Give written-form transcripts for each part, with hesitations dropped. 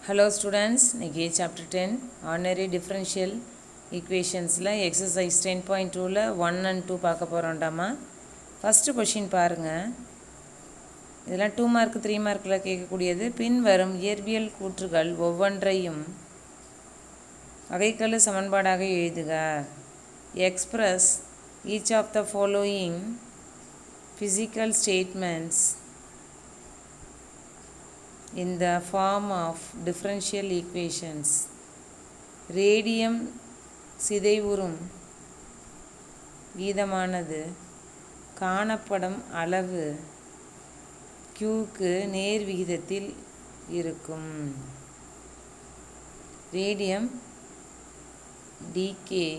Hello students, இன்னைக்கு chapter 10 ordinary differential equationsல exercise 10.2ல 1 and 2 பார்க்க போறோம்டாமா. first question பாருங்க. இதெல்லாம் 2 mark 3 markல கேட்கக்கூடியது. பின்வரும் இயற்பியல் கூற்றுகள் ஒவ்வொன்றையும் வகைக்கெழு சமன்பாடாக எழுதுக. express each of the following physical statements in the form of differential equations. Radium சிதைவுறும் வீதமானது காணப்படும் அளவு Qக்கு நேர் விகிதத்தில் இருக்கும். Radium decay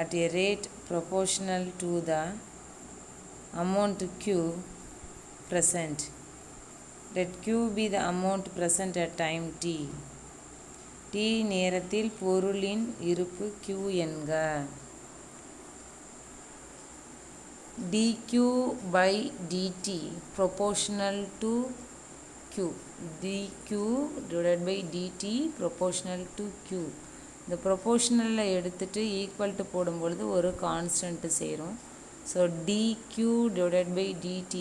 at a rate proportional to the amount Q present. Let Q be the amount present at time t. t நேரத்தில் பொருளின் இருப்பு Q என்க. dQ by dt proportional to Q. dQ divided by dt proportional to Q. இந்த ப்ரொபோர்ஷனலில் எடுத்துகிட்டு equal to போடும்பொழுது ஒரு constant சேரும். So dQ divided by dt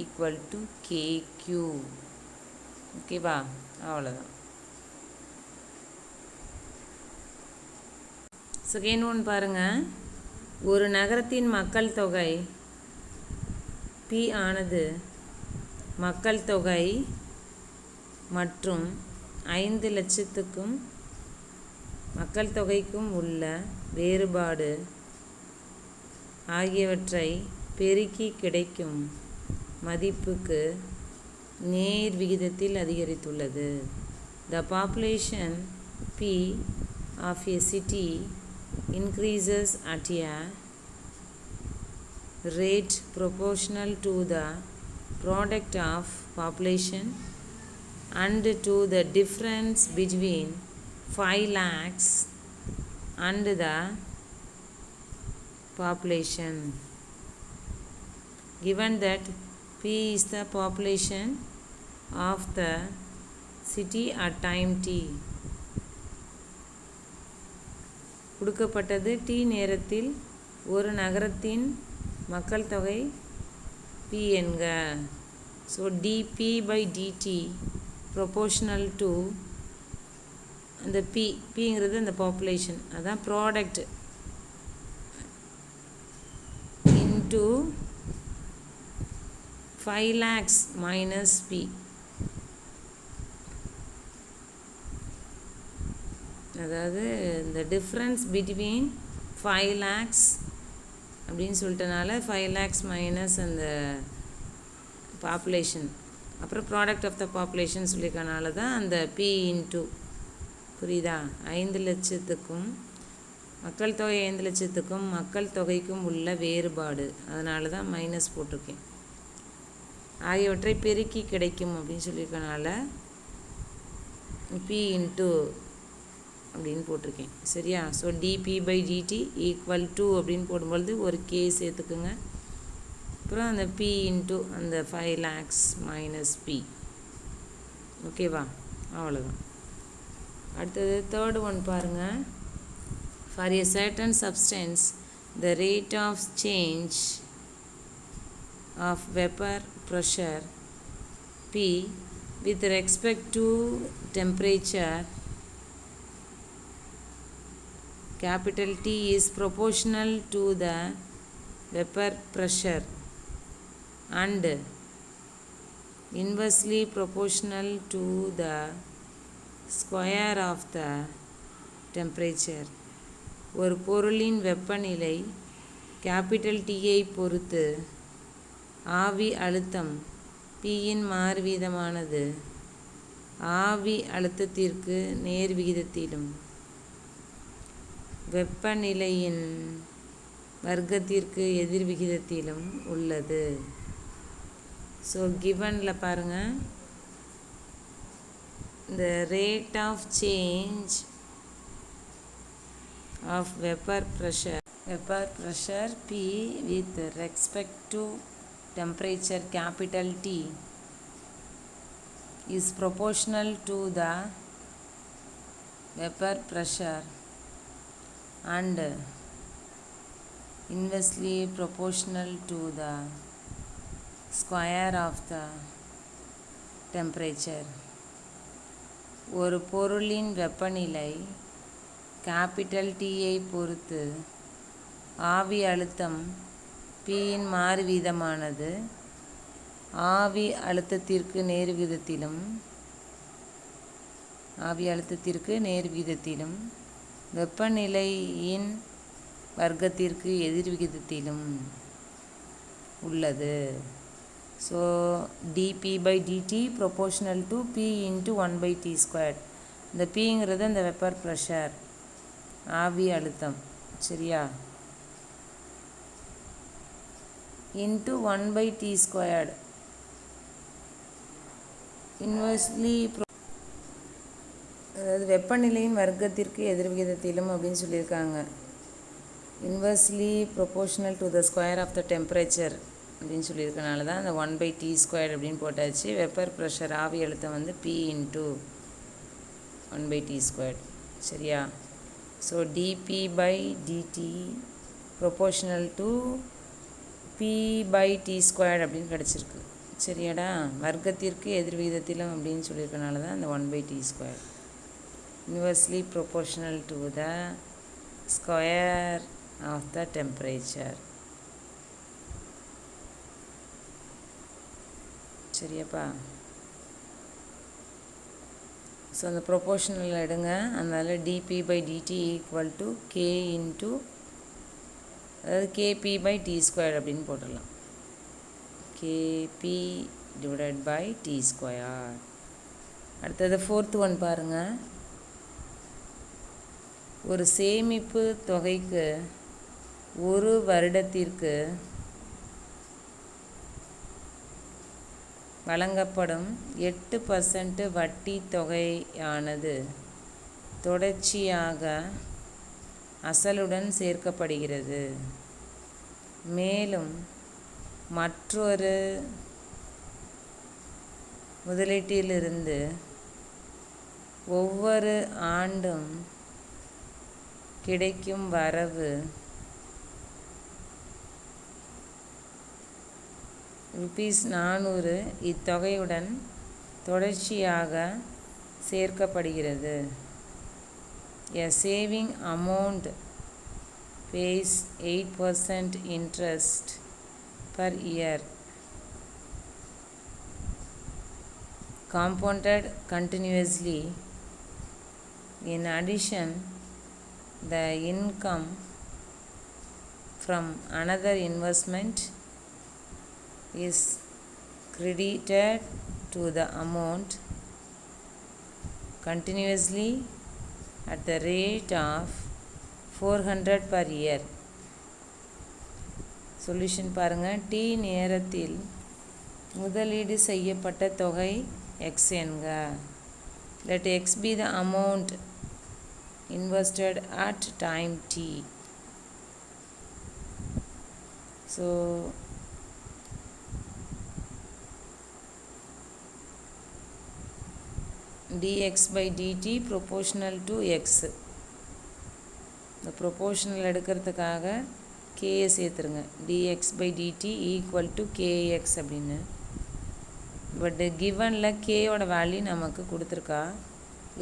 equal to KQ. ஓகேவா, அவ்வளோதான். செகண்ட் ஒன் பாருங்கள். ஒரு நகரத்தின் மக்கள் தொகை P ஆனது மக்கள் தொகை மற்றும் 5 லட்சத்துக்கும் மக்கள் தொகைக்கும் உள்ள வேறுபாடு ஆகியவற்றை பெருக்கி கிடைக்கும் மதிப்புக்கு நேர் விகிதத்தில் அதிகரித்துள்ளது. The population P of a city increases at a rate proportional to the product of population and to the difference between 5 lakhs and the population. Given that P is the population of the city at time t. கொடுக்கப்பட்டது t நேரத்தில் ஒரு நகரத்தின் மக்கள் தொகை P என்க. So dP by dt proportional to அந்த Pங்கிறது அந்த population, அதான் product into 5 lakhs minus P. அதாவது இந்த டிஃப்ரென்ஸ் பிட்வீன் 5 lakhs அப்படின்னு சொல்லிட்டனால 5 lakhs மைனஸ் அந்த பாப்புலேஷன், அப்புறம் ப்ராடக்ட் ஆஃப் த பாப்புலேஷன் சொல்லியிருக்கனால தான் அந்த P இன்ட்டு, புரியுதா, 5 லட்சத்துக்கும் மக்கள் தொகை 5 லட்சத்துக்கும் மக்கள் தொகைக்கும் உள்ள வேறுபாடு, அதனால தான் மைனஸ் போட்டிருக்கேன். ஆகியவற்றை பெருக்கி கிடைக்கும் அப்படின்னு சொல்லியிருக்கனால P இன்ட்டு அப்படின்னு போட்டிருக்கேன். சரியா? So dP by dt equal to அப்படின்னு போடும்பொழுது ஒரு K சேர்த்துக்குங்க. அப்புறம் அந்த P இன்ட்டு அந்த 5 lakhs மைனஸ் P. ஓகேவா, அவ்வளோதான். அடுத்தது தேர்ட் ஒன் பாருங்கள். For a certain substance the rate of change of vapour pressure P with respect to temperature capital T is proportional to the vapor pressure and inversely proportional to the square of the temperature. ஒரு பொருளின் வெப்பநிலை capital Tஐ பொறுத்து ஆவி அழுத்தம் Pயின் மாறுவீதமானது ஆவி அழுத்தத்திற்கு நேர் விகிதத்திலும் வெப்பநிலையின் வர்க்கத்திற்கு எதிர் விகிதத்திலும் உள்ளது. ஸோ கிவனில் பாருங்கள், இந்த rate of change of vapour pressure P with respect to temperature capital T is proportional to the vapor pressure and inversely proportional to the square of the temperature. ஒரு பொருளின் வெப்பநிலை கேபிட்டல் Tயை பொறுத்து ஆவி அழுத்தம் Pயின் மாறு வீதமானது ஆவி அழுத்தத்திற்கு நேர்விகிதத்திலும் வெப்பநிலையின் வர்க்கத்திற்கு எதிர்விகிதத்திலும் உள்ளது. So dP/dt proportional to P into 1/T². இந்த Pங்கிறது இந்த வெப்பர் ப்ரெஷர் ஆவி அழுத்தம், சரியா, into 1/T². இன்வெர்ஸ்லி அதாவது வெப்பநிலையின் வர்க்கத்திற்கு எதிர்விகிதத்திலும் அப்படின்னு சொல்லியிருக்காங்க. Inversely proportional to the square of the temperature அப்படின்னு சொல்லியிருக்கனால தான் அந்த 1/T² அப்படின்னு போட்டாச்சு. வெப்பர் ப்ரெஷர் ஆவி அழுத்தம் வந்து P into 1/T², சரியா. So dP/dt proportional to P/T² அப்படின்னு கிடச்சிருக்கு, சரியாடா. வர்க்கத்திற்கு எதிர்விகிதத்திலும் அப்படின்னு சொல்லியிருக்கனால தான் அந்த 1/T². inversely proportional to the square of the temperature. சரியாப்பா. ஸோ அந்த ப்ரொபோர்ஷனல் எடுங்க. அதனால் dP/dt equal to K into அதாவது KP/T² அப்படின்னு போட்டுடலாம். KP divided by T². அடுத்தது 4th ஒன் பாருங்கள். ஒரு சேமிப்பு தொகைக்கு ஒரு வருடத்திற்கு வழங்கப்படும் 8% வட்டி தொகையானது தொடர்ச்சியாக அசலுடன் சேர்க்கப்படுகிறது. மேலும் மற்றொரு முதலீட்டிலிருந்து ஒவ்வொரு ஆண்டும் கிடைக்கும் வரவு ₹400 இத்தொகையுடன் தொடர்ச்சியாக சேர்க்கப்படுகிறது. A saving amount pays 8% interest per year, compounded continuously. In addition, the income from another investment is credited to the amount continuously at the rate of 400 per year. Solution பாருங்க. T நேரத்தில் முதலீடு செய்யப்பட்ட தொகை X என்க. Let X be the amount invested at time T. So dx/dt proportional to x. இந்த proportional எடுக்கிறதுக்காக Kயை சேர்த்துருங்க. dx/dt equal to Kx அப்படின்னு. பட் கிவனில் Kயோட வேல்யூ நமக்கு கொடுத்துருக்கா.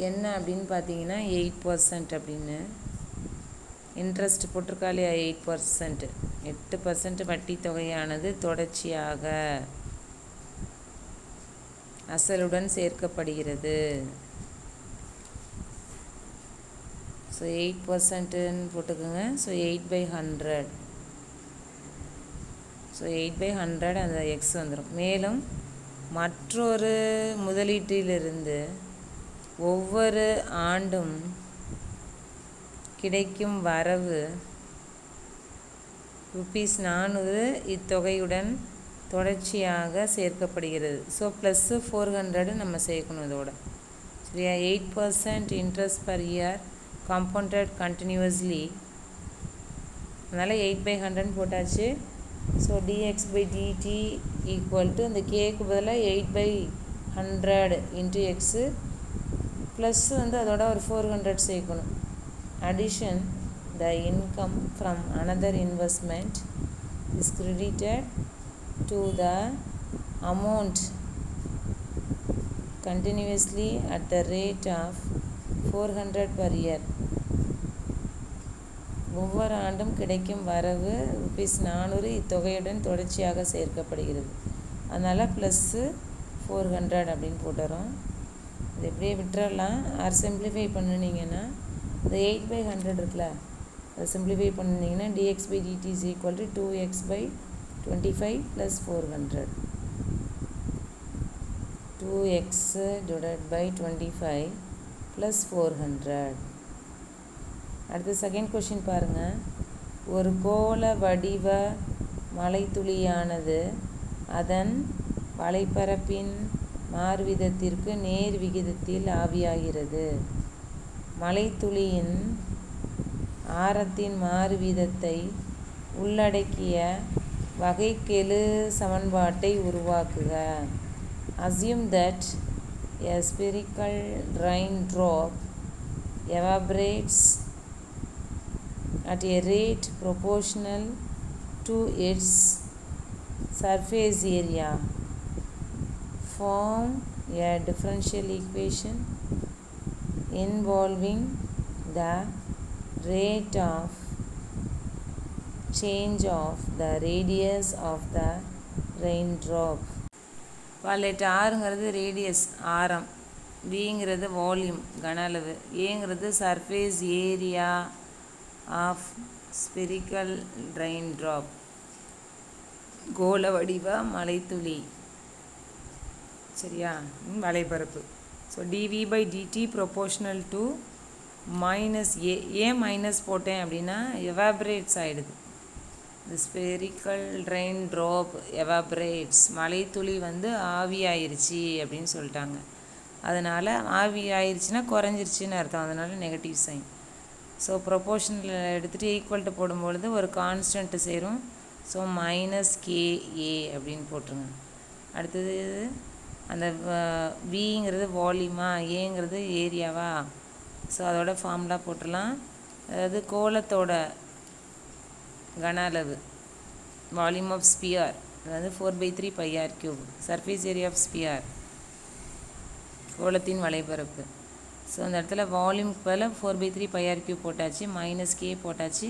என்ன அப்படின்னு பார்த்தீங்கன்னா 8% அப்படின்னு. இன்ட்ரெஸ்ட் போட்டிருக்கா இல்லையா, 8%. 8% வட்டி தொகையானது தொடர்ச்சியாக அசலுடன் சேர்க்கப்படுகிறது. ஸோ 8%ன்னு போட்டுக்கோங்க. ஸோ 8/100. ஸோ 8/100 அந்த எக்ஸ் வந்துடும். மேலும் மற்றொரு முதலீட்டிலிருந்து ஒவ்வொரு ஆண்டும் கிடைக்கும் வரவு ₹400 இத்தொகையுடன் தொடர்ச்சியாக சேர்க்கப்படுகிறது. ஸோ +400 நம்ம சேர்க்கணும் இதோட, சரியா. 8% interest per year compounded continuously. அதனால் 8/100 போட்டாச்சு. ஸோ dx/dt ஈக்குவல் டு இந்த கேக்கு பதிலாக 100 இன்ட்டு எக்ஸு ப்ளஸ் வந்து அதோட ஒரு 400 சேர்க்கணும். Addition the income from another investment is credited to the amount continuously at the rate of 400 per year. ஒவ்வொரு ஆண்டும் கிடைக்கும் வரவு ₹400 இத்தொகையுடன் தொடர்ச்சியாக சேர்க்கப்படுகிறது. அதனால் +400 அப்படின்னு போட்டுறோம். இது எப்படியே விட்டுறலாம். ஆர் சிம்பிளிஃபை பண்ணினீங்கன்னா இந்த 8/100 இருக்குல்ல, அதை சிம்பிளிஃபை பண்ணிங்கன்னா dx/dt is equal to 2x/25 + 400. 2x divided by 25 + 400. அடுத்து செகண்ட் கொஷின் பாருங்கள். ஒரு கோள வடிவ மலைத்துளியானது அதன் வலைப்பரப்பின் மாறுவிதத்திற்கு நேர் விகிதத்தில் ஆவியாகிறது. மலைத்துளியின் ஆரத்தின் மாறுவிதத்தை உள்ளடக்கிய வகைக்கெழு சமன்பாட்டை உருவாக்குக. Assume that a spherical raindrop evaporates at a rate proportional to its surface area. Form a differential equation involving the rate of change of the radius of the raindrop. let ஆறுங்கிறது ரேடியஸ் ஆரம், பிங்கிறது volume கன அளவு, ஏங்கிறது surface area of spherical raindrop கோள வடிவ மலைத்துளி. சரியா? வலைப்பரப்பு. So dv/dt proportional to -a. ஏன் மைனஸ் போட்டேன் அப்படின்னா எவாப்ரேட்ஸ் ஆகிடுது. இந்த ஸ்பெரிக்கல் ரெயின் ட்ராப் எவாப்ரேட்ஸ், மலைத்துளி வந்து ஆவியாயிருச்சு அப்படின்னு சொல்லிட்டாங்க. அதனால் ஆவி ஆயிடுச்சுன்னா குறைஞ்சிருச்சின்னு அர்த்தம். அதனால் நெகட்டிவ் சைன். ஸோ ப்ரொபோர்ஷனில் எடுத்துகிட்டு ஈக்குவல்ட்டு போடும்பொழுது ஒரு கான்ஸ்டன்ட்டு சேரும். ஸோ -ka அப்படின்னு போட்டுருங்க. அடுத்தது அந்த விங்கிறது வால்யூமா, ஏங்கிறது ஏரியாவா. ஸோ அதோட ஃபார்முலா போட்டுடலாம். அதாவது கோலத்தோட கன அளவு, வால்யூம் ஆஃப் ஸ்பியர், அதாவது 4/3 πr3, surface area of sphere, கோலத்தின் வலைப்பரப்பு. ஸோ அந்த இடத்துல வால்யூமுக்கு பதில் 4/3 πr3 போட்டாச்சு, -k போட்டாச்சு.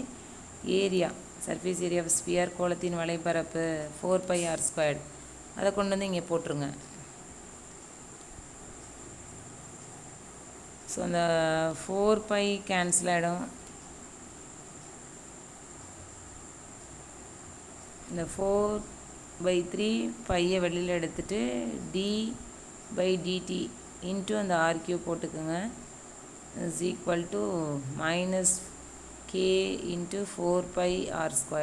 Area, surface area of sphere, கோலத்தின் வலைப்பரப்பு 4πr². அதை கொண்டு வந்து இங்கே போட்டுருங்க. ஸோ அந்த 4π கேன்சல் ஆகிடும். இந்த 4/3 பையை வெளியில் எடுத்துகிட்டு d/dt இன்ட்டு அந்த r³ போட்டுக்கோங்க. Is equal to -k into 4πr².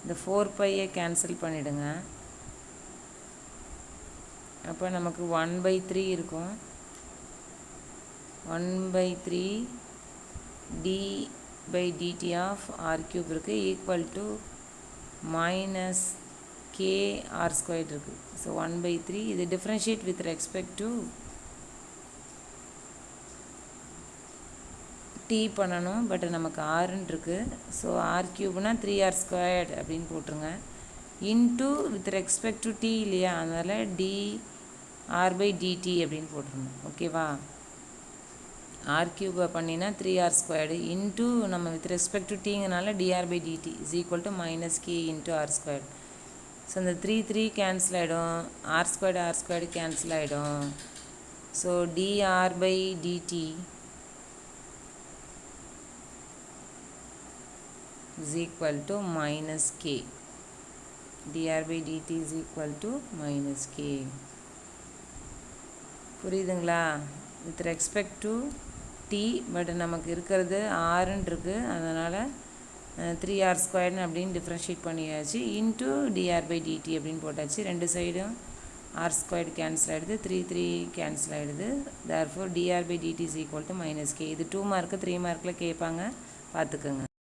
இந்த 4πயை கேன்சல் பண்ணிவிடுங்க. அப்போ நமக்கு 1/3 இருக்கும். 1/3 d/dt ஆஃப் r³ இருக்குது, ஈக்குவல் டு -kr² இருக்குது. ஸோ 1/3. இது differentiate with respect to t பண்ணணும். பட் நமக்கு ஆறுன்னு இருக்குது. ஸோ r³ 3r² அப்படின்னு போட்டுருங்க. Into with respect to t இல்லையா, அதனால் dr/dt அப்படின்னு போட்டுருங்க. ஓகேவா? r³ பண்ணினா 3r² இன்ட்டு நம்ம வித் ரெஸ்பெக்ட் டு டீங்கனால dr/dt is equal to -k into r². So இந்த 3 கேன்சல் ஆகிடும், r² கேன்சல் ஆகிடும். So dr/dt is equal to -k. dr/dt is equal to -k. புரியுதுங்களா? With respect to t, but நமக்கு இருக்கிறது ஆறுன்னு இருக்குது. அதனால் 3r² அப்படின்னு டிஃப்ரென்ஷியேட் பண்ணியாச்சு. இன்ட்டு dr/dt அப்படின்னு போட்டாச்சு. ரெண்டு சைடும் r² கேன்சல் ஆகிடுது, 3 கேன்சல் ஆகிடுது. therefore dr/dt is equal to -k. இது 2 மார்க்கு 3 மார்க்கில் கேட்பாங்க, பார்த்துக்கோங்க.